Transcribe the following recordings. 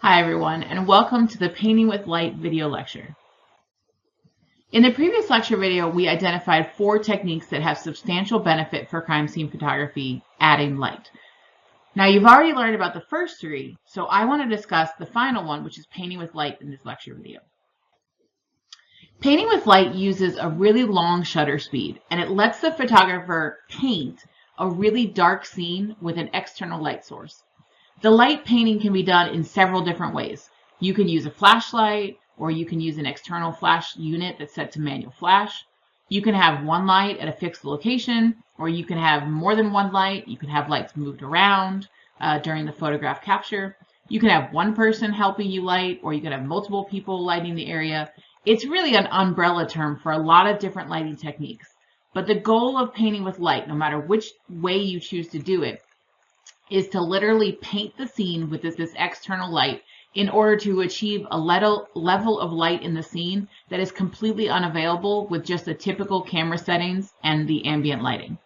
Hi everyone, and welcome to the Painting with Light video lecture. In the previous lecture video, we identified 4 techniques that have substantial benefit for crime scene photography, adding light. Now you've already learned about the first 3, so I want to discuss the final one, which is painting with light in this lecture video. Painting with light uses a really long shutter speed, and it lets the photographer paint a really dark scene with an external light source. The light painting can be done in several different ways. You can use a flashlight, or you can use an external flash unit that's set to manual flash. You can have one light at a fixed location, or you can have more than one light. You can have lights moved around during the photograph capture. You can have one person helping you light, or you can have multiple people lighting the area. It's really an umbrella term for a lot of different lighting techniques. But the goal of painting with light, no matter which way you choose to do it, is to literally paint the scene with this external light in order to achieve a level of light in the scene that is completely unavailable with just the typical camera settings and the ambient lighting.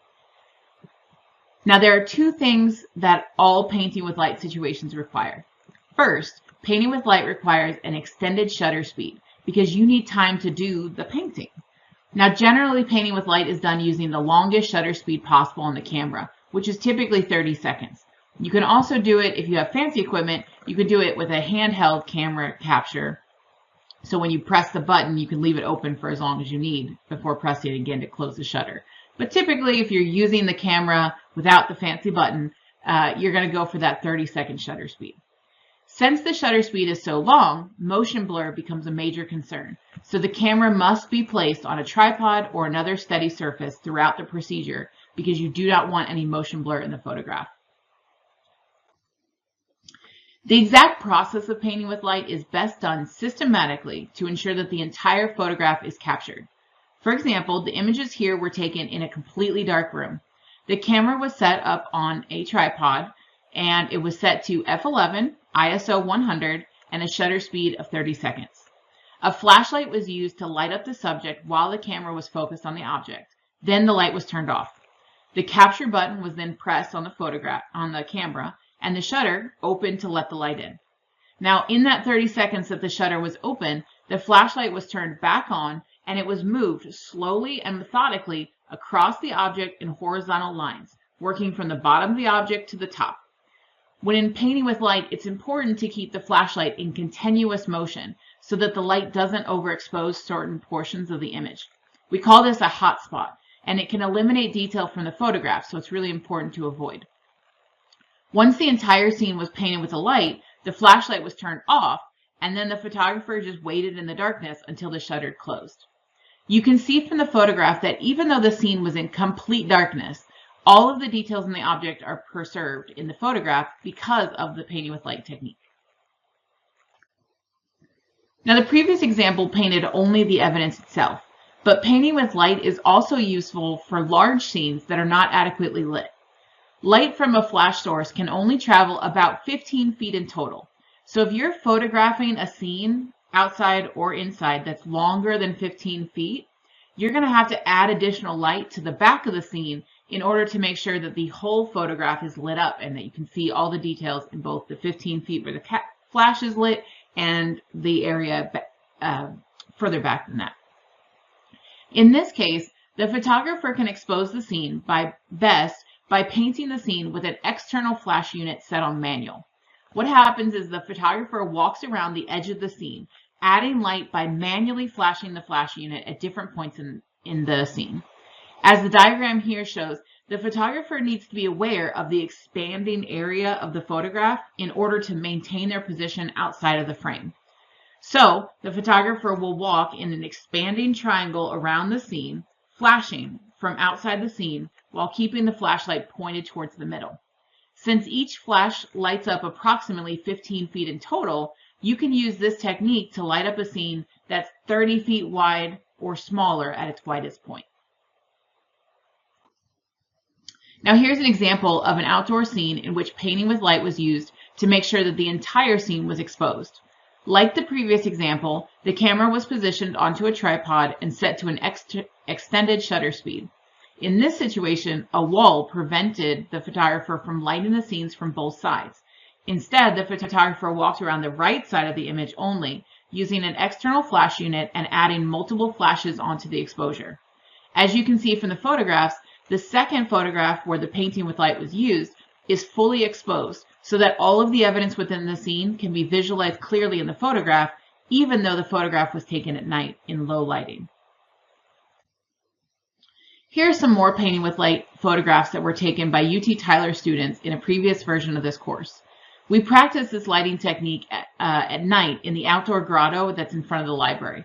Now there are 2 things that all painting with light situations require. First, painting with light requires an extended shutter speed because you need time to do the painting. Now generally painting with light is done using the longest shutter speed possible on the camera, which is typically 30 seconds. You can also do it if you have fancy equipment. You can do it with a handheld camera capture. So when you press the button, you can leave it open for as long as you need before pressing it again to close the shutter. But typically, if you're using the camera without the fancy button, you're going to go for that 30-second shutter speed. Since the shutter speed is so long, motion blur becomes a major concern. So the camera must be placed on a tripod or another steady surface throughout the procedure because you do not want any motion blur in the photograph. The exact process of painting with light is best done systematically to ensure that the entire photograph is captured. For example, the images here were taken in a completely dark room. The camera was set up on a tripod and it was set to f11, ISO 100, and a shutter speed of 30 seconds. A flashlight was used to light up the subject while the camera was focused on the object. Then the light was turned off. The capture button was then pressed on the camera, and the shutter opened to let the light in. Now, in that 30 seconds that the shutter was open, the flashlight was turned back on and it was moved slowly and methodically across the object in horizontal lines, working from the bottom of the object to the top. When in painting with light, it's important to keep the flashlight in continuous motion so that the light doesn't overexpose certain portions of the image. We call this a hot spot, and it can eliminate detail from the photograph, so it's really important to avoid. Once the entire scene was painted with a light, the flashlight was turned off, and then the photographer just waited in the darkness until the shutter closed. You can see from the photograph that even though the scene was in complete darkness, all of the details in the object are preserved in the photograph because of the painting with light technique. Now the previous example painted only the evidence itself, but painting with light is also useful for large scenes that are not adequately lit. Light from a flash source can only travel about 15 feet in total. So if you're photographing a scene outside or inside that's longer than 15 feet, you're going to have to add additional light to the back of the scene in order to make sure that the whole photograph is lit up and that you can see all the details in both the 15 feet where the flash is lit and the area further back than that. In this case, the photographer can expose the scene by painting the scene with an external flash unit set on manual. What happens is the photographer walks around the edge of the scene, adding light by manually flashing the flash unit at different points in the scene. As the diagram here shows, the photographer needs to be aware of the expanding area of the photograph in order to maintain their position outside of the frame. So, the photographer will walk in an expanding triangle around the scene, flashing from outside the scene while keeping the flashlight pointed towards the middle. Since each flash lights up approximately 15 feet in total, you can use this technique to light up a scene that's 30 feet wide or smaller at its widest point. Now here's an example of an outdoor scene in which painting with light was used to make sure that the entire scene was exposed. Like the previous example, the camera was positioned onto a tripod and set to an extended shutter speed. In this situation, a wall prevented the photographer from lighting the scenes from both sides. Instead, the photographer walked around the right side of the image only, using an external flash unit and adding multiple flashes onto the exposure. As you can see from the photographs, the second photograph where the painting with light was used is fully exposed so that all of the evidence within the scene can be visualized clearly in the photograph, even though the photograph was taken at night in low lighting. Here are some more painting with light photographs that were taken by UT Tyler students in a previous version of this course. We practiced this lighting technique at night in the outdoor grotto that's in front of the library.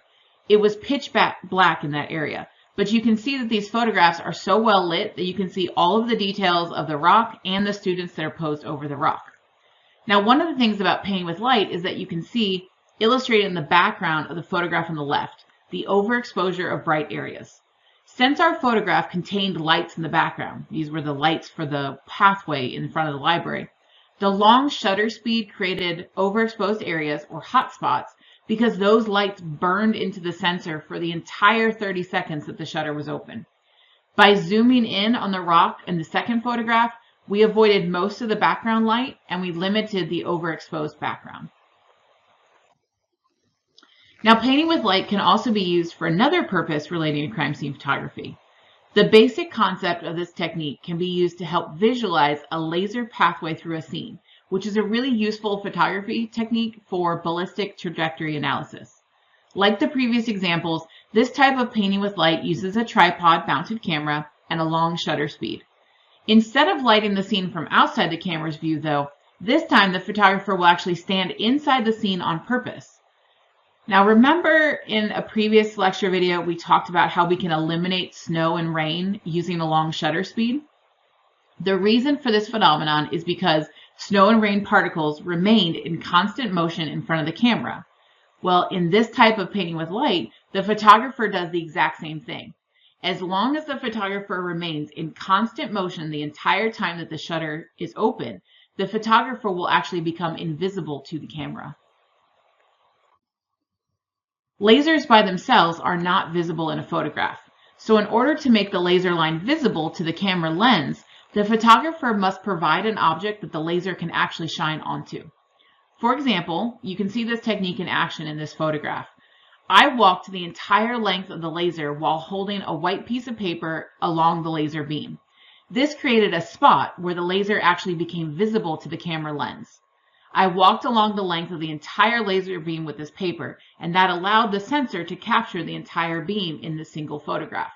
It was pitch black in that area, but you can see that these photographs are so well lit that you can see all of the details of the rock and the students that are posed over the rock. Now, one of the things about painting with light is that you can see illustrated in the background of the photograph on the left, the overexposure of bright areas. Since our photograph contained lights in the background, these were the lights for the pathway in front of the library, the long shutter speed created overexposed areas or hot spots because those lights burned into the sensor for the entire 30 seconds that the shutter was open. By zooming in on the rock in the second photograph, we avoided most of the background light and we limited the overexposed background. Now, painting with light can also be used for another purpose relating to crime scene photography. The basic concept of this technique can be used to help visualize a laser pathway through a scene, which is a really useful photography technique for ballistic trajectory analysis. Like the previous examples, this type of painting with light uses a tripod-mounted camera and a long shutter speed. Instead of lighting the scene from outside the camera's view, though, this time the photographer will actually stand inside the scene on purpose. Now, remember in a previous lecture video, we talked about how we can eliminate snow and rain using a long shutter speed? The reason for this phenomenon is because snow and rain particles remained in constant motion in front of the camera. Well, in this type of painting with light, the photographer does the exact same thing. As long as the photographer remains in constant motion the entire time that the shutter is open, the photographer will actually become invisible to the camera. Lasers by themselves are not visible in a photograph. So in order to make the laser line visible to the camera lens, the photographer must provide an object that the laser can actually shine onto. For example, you can see this technique in action in this photograph. I walked the entire length of the laser while holding a white piece of paper along the laser beam. This created a spot where the laser actually became visible to the camera lens. I walked along the length of the entire laser beam with this paper, and that allowed the sensor to capture the entire beam in this single photograph.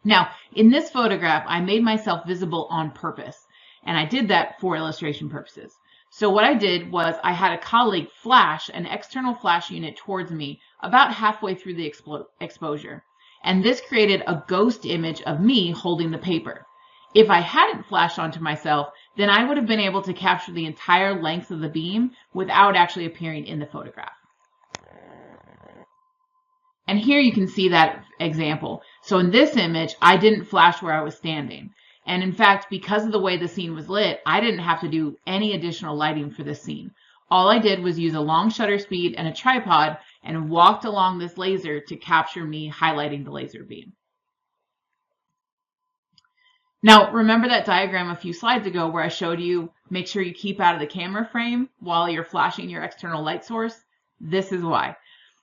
Now, in this photograph, I made myself visible on purpose, and I did that for illustration purposes. So what I did was I had a colleague flash an external flash unit towards me about halfway through the exposure, and this created a ghost image of me holding the paper. If I hadn't flashed onto myself, then I would have been able to capture the entire length of the beam without actually appearing in the photograph. And here you can see that example. So in this image, I didn't flash where I was standing. And in fact, because of the way the scene was lit, I didn't have to do any additional lighting for this scene. All I did was use a long shutter speed and a tripod and walked along this laser to capture me highlighting the laser beam. Now, remember that diagram a few slides ago where I showed you make sure you keep out of the camera frame while you're flashing your external light source? This is why.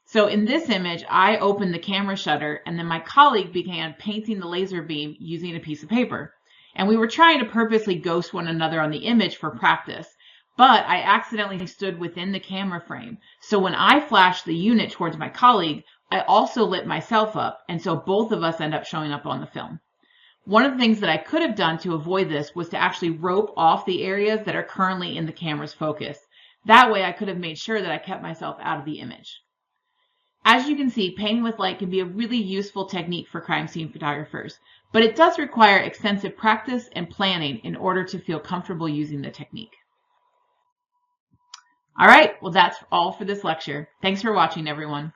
So in this image, I opened the camera shutter and then my colleague began painting the laser beam using a piece of paper. And we were trying to purposely ghost one another on the image for practice, but I accidentally stood within the camera frame. So when I flashed the unit towards my colleague, I also lit myself up, and so both of us end up showing up on the film. One of the things that I could have done to avoid this was to actually rope off the areas that are currently in the camera's focus. That way I could have made sure that I kept myself out of the image. As you can see, painting with light can be a really useful technique for crime scene photographers, but it does require extensive practice and planning in order to feel comfortable using the technique. All right, well, that's all for this lecture. Thanks for watching, everyone.